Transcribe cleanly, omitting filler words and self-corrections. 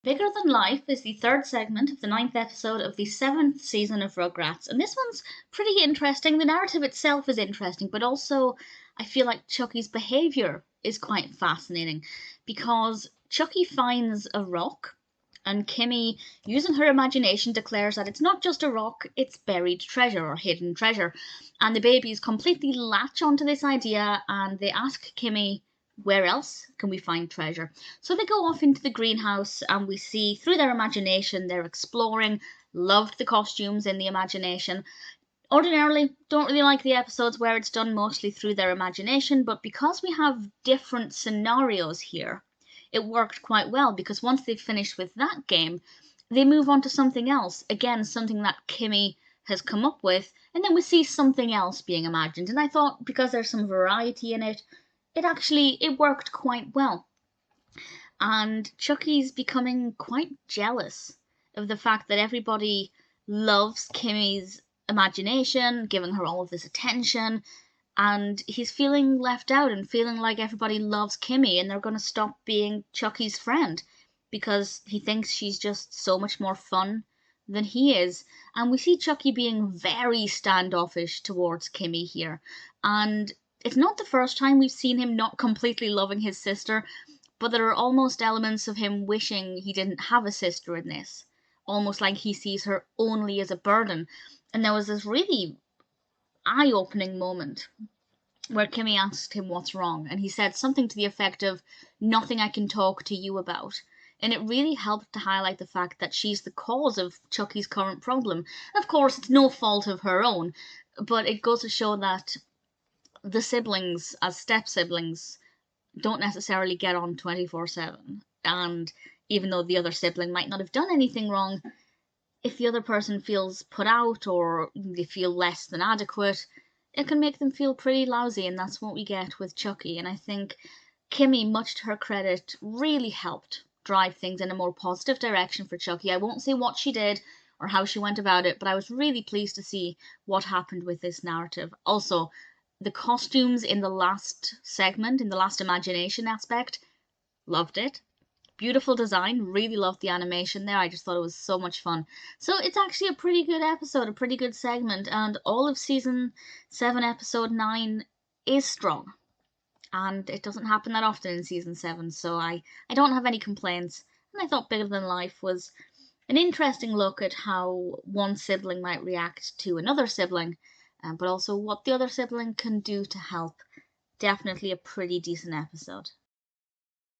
Bigger Than Life is the third segment of the ninth episode of the seventh season of Rugrats, and this one's pretty interesting. The narrative itself is interesting, but also I feel like Chucky's behaviour is quite fascinating because Chucky finds a rock, and Kimi, using her imagination, declares that it's not just a rock, it's buried treasure or hidden treasure. And the babies completely latch onto this idea and they ask Kimi, where else can we find treasure? So they go off into the greenhouse and we see through their imagination they're exploring. Loved the costumes in the imagination. Ordinarily, don't really like the episodes where it's done mostly through their imagination, but because we have different scenarios here, it worked quite well because once they've finished with that game, they move on to something else. Again, something that Kimi has come up with, and then we see something else being imagined. And I thought because there's some variety in it, it worked quite well. And Chucky's becoming quite jealous of the fact that everybody loves Kimi's imagination, giving her all of this attention, and he's feeling left out and feeling like everybody loves Kimi and they're going to stop being Chucky's friend because he thinks she's just so much more fun than he is. And we see Chucky being very standoffish towards Kimi here. And it's not the first time we've seen him not completely loving his sister, but there are almost elements of him wishing he didn't have a sister in this. Almost like he sees her only as a burden. And there was this really eye-opening moment where Kimi asked him what's wrong, and he said something to the effect of, nothing I can talk to you about. And it really helped to highlight the fact that she's the cause of Chucky's current problem. Of course, it's no fault of her own, but it goes to show that the siblings, as step-siblings, don't necessarily get on 24/7. And even though the other sibling might not have done anything wrong, if the other person feels put out or they feel less than adequate, it can make them feel pretty lousy, and that's what we get with Chucky. And I think Kimi, much to her credit, really helped drive things in a more positive direction for Chucky. I won't say what she did or how she went about it, but I was really pleased to see what happened with this narrative. Also, the costumes in the last segment, in the last imagination aspect, loved it. Beautiful design, really loved the animation there. I just thought it was so much fun. So it's actually a pretty good episode, a pretty good segment, and all of season 7, episode 9 is strong. And it doesn't happen that often in season 7, so I don't have any complaints. And I thought Bigger Than Life was an interesting look at how one sibling might react to another sibling, but also what the other sibling can do to help. Definitely a pretty decent episode.